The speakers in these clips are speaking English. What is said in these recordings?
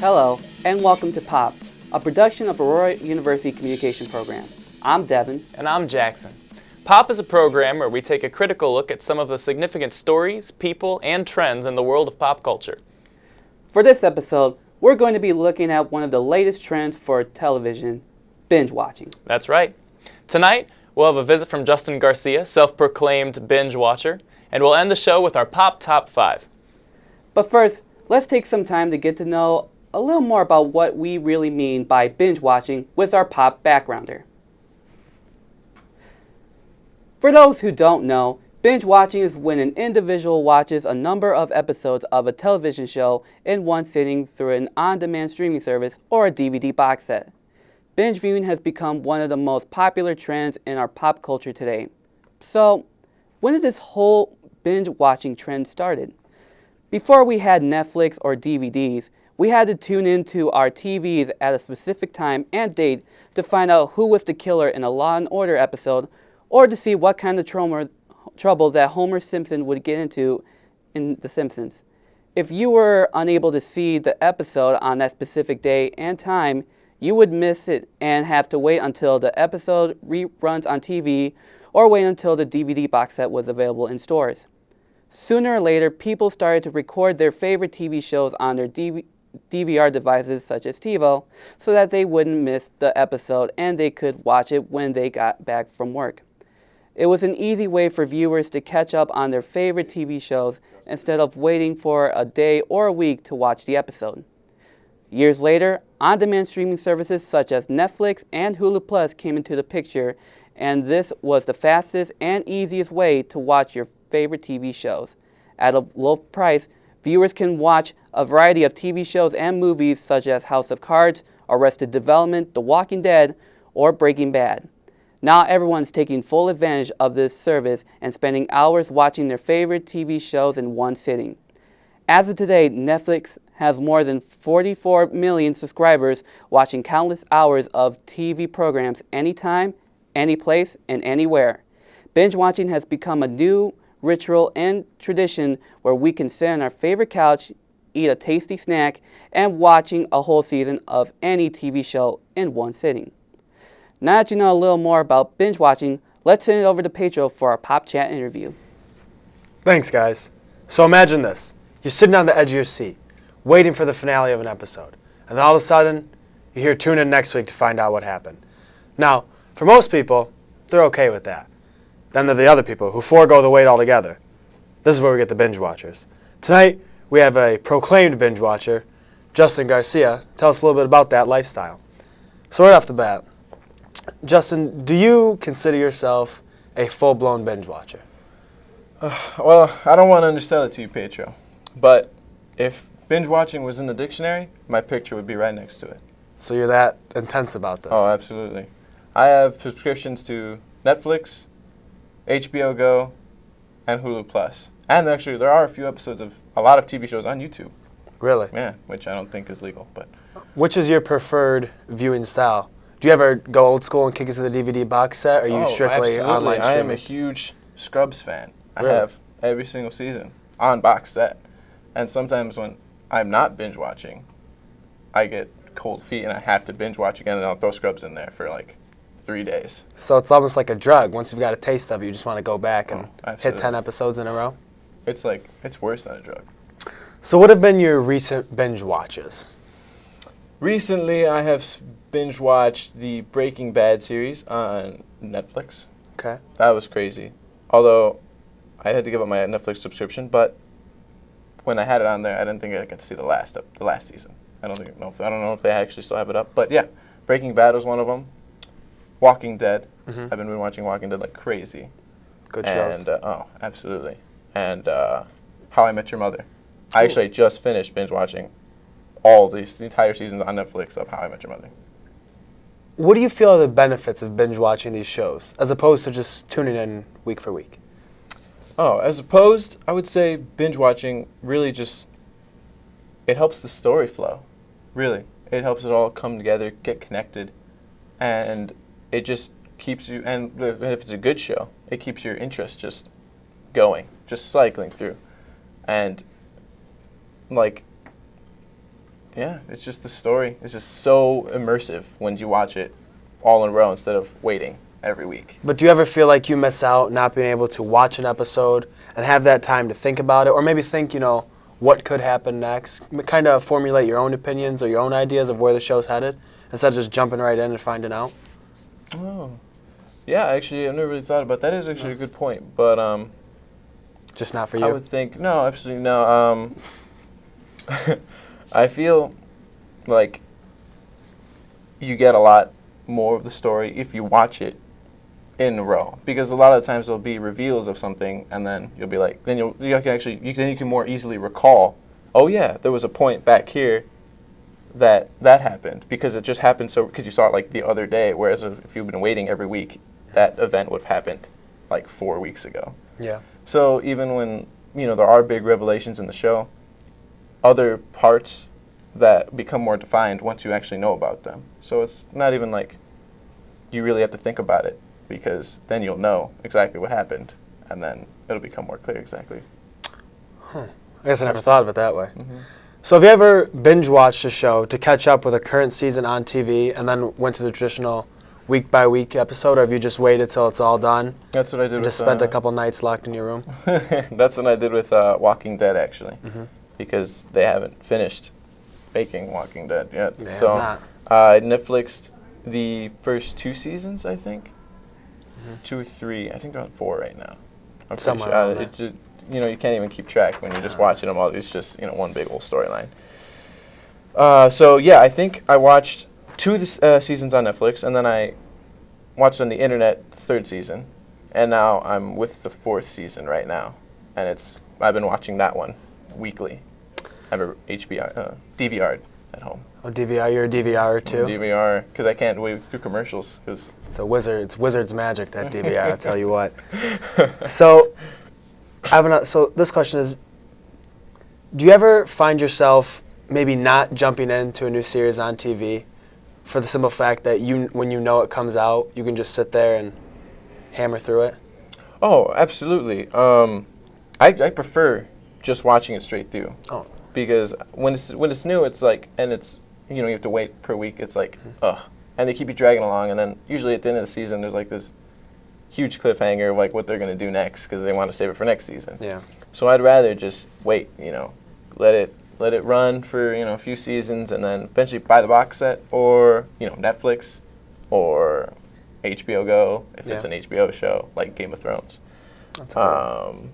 Hello, and welcome to POP, a production of Aurora University Communication Program. I'm Devin. And I'm Jackson. POP is a program where we take a critical look at some of the significant stories, people, and trends in the world of pop culture. For this episode, we're going to be looking at one of the latest trends for television, binge watching. That's right. Tonight, we'll have a visit from Justin Garcia, self-proclaimed binge watcher, and we'll end the show with our POP Top 5. But first, let's take some time to get to know a little more about what we really mean by binge watching with our POP backgrounder. For those who don't know, binge watching is when an individual watches a number of episodes of a television show in one sitting through an on-demand streaming service or a DVD box set. Binge viewing has become one of the most popular trends in our pop culture today. So, when did this whole binge watching trend started? Before we had Netflix or DVDs, we had to tune into our TVs at a specific time and date to find out who was the killer in a Law & Order episode, or to see what kind of trouble that Homer Simpson would get into in The Simpsons. If you were unable to see the episode on that specific day and time, you would miss it and have to wait until the episode reruns on TV or wait until the DVD box set was available in stores. Sooner or later, people started to record their favorite TV shows on their DVR devices such as TiVo so that they wouldn't miss the episode and they could watch it when they got back from work. It was an easy way for viewers to catch up on their favorite TV shows instead of waiting for a day or a week to watch the episode. Years later, on-demand streaming services such as Netflix and Hulu Plus came into the picture, and this was the fastest and easiest way to watch your favorite TV shows. At a low price, viewers can watch a variety of TV shows and movies such as House of Cards, Arrested Development, The Walking Dead, or Breaking Bad. Now everyone's taking full advantage of this service and spending hours watching their favorite TV shows in one sitting. As of today, Netflix has more than 44 million subscribers watching countless hours of TV programs anytime, any place, and anywhere. Binge watching has become a new ritual and tradition where we can sit on our favorite couch, eat a tasty snack, and watching a whole season of any TV show in one sitting. Now that you know a little more about binge watching, let's send it over to Pedro for our Pop Chat interview. Thanks, guys. So imagine this. You're sitting on the edge of your seat, waiting for the finale of an episode, and then all of a sudden, you hear tune in next week to find out what happened. Now, for most people, they're okay with that. Then there are the other people who forego the wait altogether. This is where we get the binge watchers. Tonight, we have a proclaimed binge watcher, Justin Garcia. Tell us a little bit about that lifestyle. So right off the bat, Justin, do you consider yourself a full-blown binge watcher? Well, I don't want to undersell it to you, Pedro, but if binge watching was in the dictionary, my picture would be right next to it. So you're that intense about this? Oh, absolutely. I have subscriptions to Netflix, HBO Go, and Hulu Plus. And actually, there are a few episodes of a lot of TV shows on YouTube. Really? Yeah, which I don't think is legal, but... Which is your preferred viewing style? Do you ever go old school and kick it to the DVD box set, or are you strictly online streaming? I am a huge Scrubs fan. Really? I have every single season on box set. And sometimes when I'm not binge watching, I get cold feet and I have to binge watch again, and I'll throw Scrubs in there for like 3 days. So it's almost like a drug. Once you've got a taste of it, you just want to go back and hit 10 absolutely. episodes in a row? It's like, it's worse than a drug. So what have been your recent binge watches? Recently, I have binge watched the Breaking Bad series on Netflix. Okay. That was crazy. Although, I had to give up my Netflix subscription, but when I had it on there, I didn't think I could see the last season. I don't know if they actually still have it up. But yeah, Breaking Bad was one of them. Walking Dead. Mm-hmm. I've been watching Walking Dead like crazy. Good shows. And oh, absolutely. And How I Met Your Mother. I actually just finished binge watching the entire seasons on Netflix of How I Met Your Mother. What do you feel are the benefits of binge watching these shows, as opposed to just tuning in week for week? Oh, as opposed, I would say binge watching really just, it helps the story flow, really. It helps it all come together, get connected, and it just keeps you, and if it's a good show, it keeps your interest just going, just cycling through. And, like, Yeah, it's just the story. It's just so immersive when you watch it all in a row instead of waiting every week. But do you ever feel like you miss out not being able to watch an episode and have that time to think about it, or maybe think, what could happen next? Kind of formulate your own opinions or your own ideas of where the show's headed instead of just jumping right in and finding out? Oh. Yeah, actually, I've never really thought about that. That is actually a good point, but Just not for you? I would think, no, absolutely no. I feel like you get a lot more of the story if you watch it in a row, because a lot of the times there'll be reveals of something, and then you'll be like, then you can more easily recall, oh yeah, there was a point back here that happened because it just happened because you saw it like the other day, whereas if you've been waiting every week, that event would have happened like 4 weeks ago. Yeah. So even when there are big revelations in the show, other parts that become more defined once you actually know about them. So it's not even like you really have to think about it, because then you'll know exactly what happened, and then it'll become more clear exactly. I guess I never thought of it that way. Mm-hmm. So have you ever binge watched a show to catch up with a current season on TV and then went to the traditional week-by-week episode, or have you just waited till it's all done? That's what I did and with... just spent a couple nights locked in your room? That's what I did with Walking Dead, actually, because they haven't finished making Walking Dead yet. They so have I Netflixed the first 2 seasons, I think. 2 or 3. I think they're on 4 right now. I'm pretty sure. You can't even keep track when you're just watching them all. It's just one big old storyline. So yeah, I think I watched 2 seasons on Netflix, and then I watched on the internet the 3rd season, and now I'm with the 4th season right now, and I've been watching that one weekly. I have a DVR'd at home. Oh, DVR, you're a DVR too? DVR, because I can't wait through commercials. Cause it's wizard's magic, that DVR, I'll tell you what. So, so this question is, do you ever find yourself maybe not jumping into a new series on TV for the simple fact that when you know it comes out, you can just sit there and hammer through it? Oh, absolutely. I prefer just watching it straight through. Oh. Because when it's new, it's like, and it's, you have to wait per week, it's like, ugh. And they keep you dragging along, and then usually at the end of the season, there's like this huge cliffhanger of like what they're going to do next, because they want to save it for next season. Yeah. So I'd rather just wait, let it run for, a few seasons, and then eventually buy the box set, or, Netflix, or HBO Go, if it's an HBO show, like Game of Thrones. That's cool.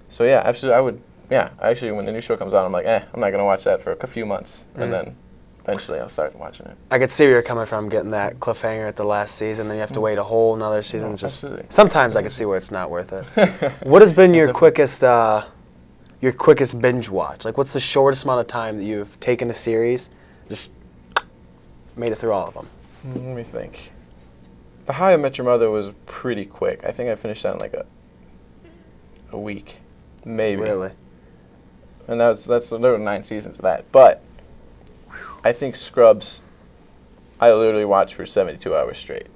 So yeah, absolutely, I would. Yeah, actually, when the new show comes out, I'm like, I'm not going to watch that for a few months, and then eventually I'll start watching it. I could see where you're coming from, getting that cliffhanger at the last season, then you have to wait a whole another season. Absolutely. Sometimes I can see where it's not worth it. What has been your quickest binge watch? Like, what's the shortest amount of time that you've taken a series, just made it through all of them? Let me think. The How I Met Your Mother was pretty quick. I think I finished that in like a week, maybe. Really? And there were 9 seasons of that. But I think Scrubs, I literally watched for 72 hours straight.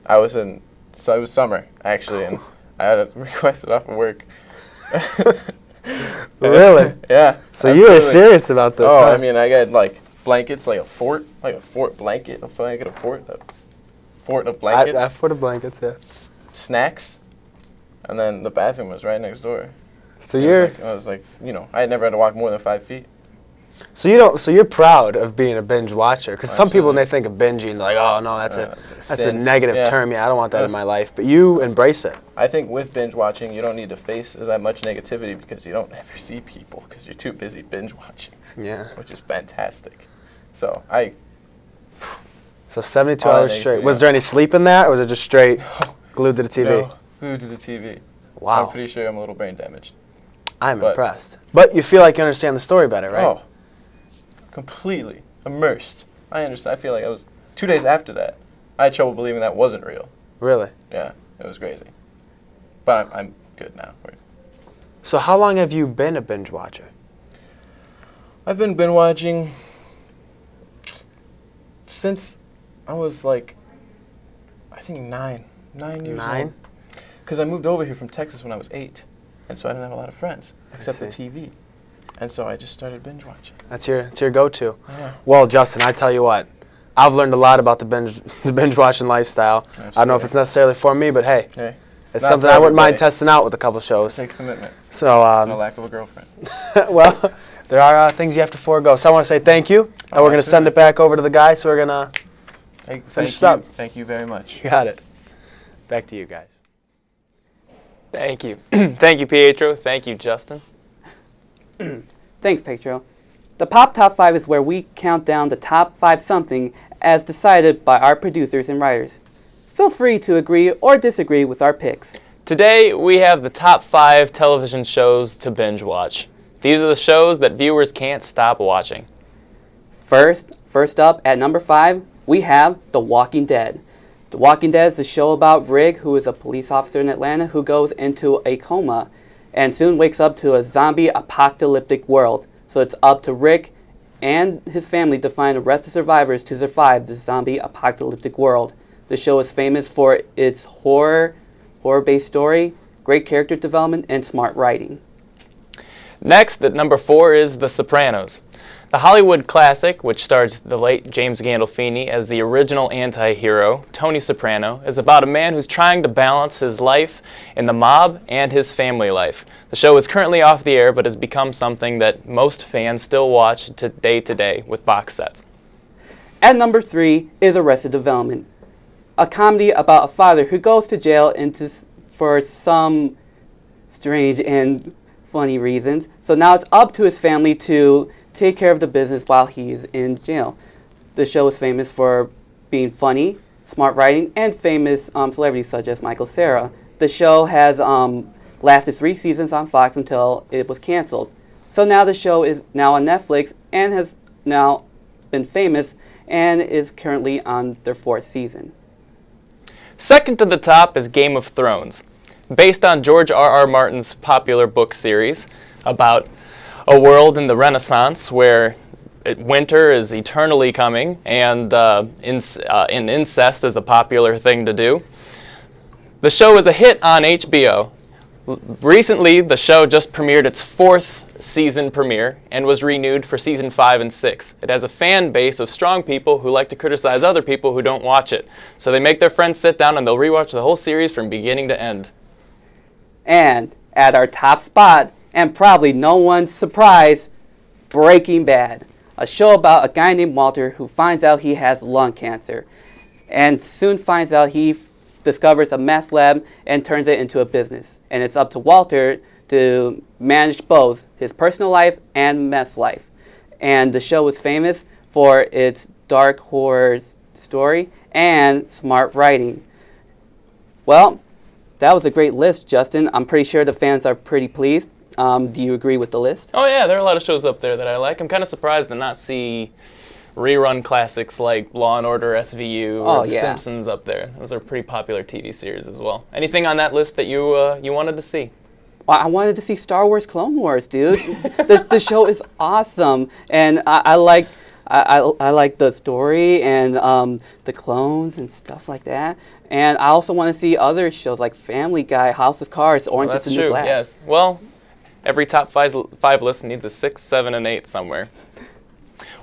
It was summer, actually, and I had to request it off of work. Really? Yeah. So you were serious about this, Oh, huh? I mean, I got like blankets, like a fort blanket, a fort of blankets. A fort of blankets, yeah. Snacks, and then the bathroom was right next door. So I was like, I had never had to walk more than 5 feet. So you're proud of being a binge watcher, because some people, when they think of binging, they're like, oh no, that's a negative term. Yeah, I don't want that in my life. But you embrace it. I think with binge watching, you don't need to face that much negativity, because you don't ever see people, because you're too busy binge watching. Yeah. Which is fantastic. So 72 hours straight. Was there any sleep in that, or was it just straight glued to the TV? No, glued to the TV. Wow. I'm pretty sure I'm a little brain damaged. I'm impressed. But you feel like you understand the story better, right? Oh, completely immersed. I understand. I feel like I was 2 days after that. I had trouble believing that wasn't real. Really? Yeah, it was crazy. But I'm good now. So how long have you been a binge watcher? I've been binge watching since I was like, I think 9 years old. Because I moved over here from Texas when I was 8. And so I didn't have a lot of friends, except the TV. And so I just started binge watching. That's your go-to. Yeah. Well, Justin, I tell you what, I've learned a lot about the binge watching lifestyle. Absolutely. I don't know if it's necessarily for me, but hey, Hey, it's not something for I wouldn't mind everybody. testing out with a couple shows. It takes commitment. So, No lack of a girlfriend. well, there are things you have to forego. So I want to say thank you, and we're going to send it back over to the guys. So we're going to finish up. Thank you very much. You got it. Back to you guys. Thank you. Thank you, Pietro. Thank you, Justin. Thanks, Pedro. The Pop Top 5 is where we count down the top 5 something as decided by our producers and writers. Feel free to agree or disagree with our picks. Today, we have the top 5 television shows to binge watch. These are the shows that viewers can't stop watching. First up at number 5, we have The Walking Dead. The Walking Dead is a show about Rick, who is a police officer in Atlanta who goes into a coma and soon wakes up to a zombie apocalyptic world. So it's up to Rick and his family to find the rest of survivors to survive the zombie apocalyptic world. The show is famous for its horror-based story, great character development, and smart writing. Next, at number 4 is The Sopranos. The Hollywood classic, which stars the late James Gandolfini as the original anti-hero, Tony Soprano, is about a man who's trying to balance his life in the mob and his family life. The show is currently off the air, but has become something that most fans still watch to day with box sets. At number 3 is Arrested Development, a comedy about a father who goes to jail for some strange and funny reasons. So now it's up to his family to take care of the business while he's in jail. The show is famous for being funny, smart writing, and famous celebrities such as Michael Cera. The show has lasted 3 seasons on Fox until it was canceled. So now the show is now on Netflix and has now been famous and is currently on their 4th season. Second to the top is Game of Thrones. Based on George R.R. Martin's popular book series about a world in the Renaissance where winter is eternally coming and incest is the popular thing to do. The show is a hit on HBO. Recently, the show just premiered its 4th season premiere and was renewed for season 5 and 6. It has a fan base of strong people who like to criticize other people who don't watch it. So they make their friends sit down and they'll rewatch the whole series from beginning to end. And at our top spot, and probably no one's surprise, Breaking Bad, a show about a guy named Walter who finds out he has lung cancer and soon finds out he discovers a meth lab and turns it into a business. And it's up to Walter to manage both his personal life and meth life. And the show is famous for its dark horror story and smart writing. Well, that was a great list, Justin. I'm pretty sure the fans are pretty pleased. Do you agree with the list? Oh yeah, there are a lot of shows up there that I like. I'm kind of surprised to not see rerun classics like Law and Order SVU or The Simpsons up there. Those are pretty popular TV series as well. Anything on that list that you wanted to see? Well, I wanted to see Star Wars Clone Wars, dude. The show is awesome, and I like the story and the clones and stuff like that. And I also want to see other shows like Family Guy, House of Cards, Orange is the New Black. Yes. Well, every top 5 list needs a 6, 7, and 8 somewhere.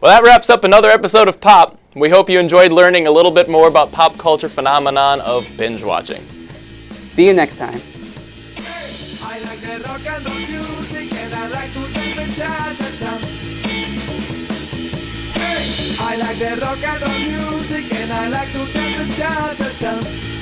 Well, that wraps up another episode of Pop. We hope you enjoyed learning a little bit more about pop culture phenomenon of binge watching. See you next time. I like the rock and roll music and I like to dance the cha-cha-cha. I like the rock and roll music and I like to dance the cha-cha-cha.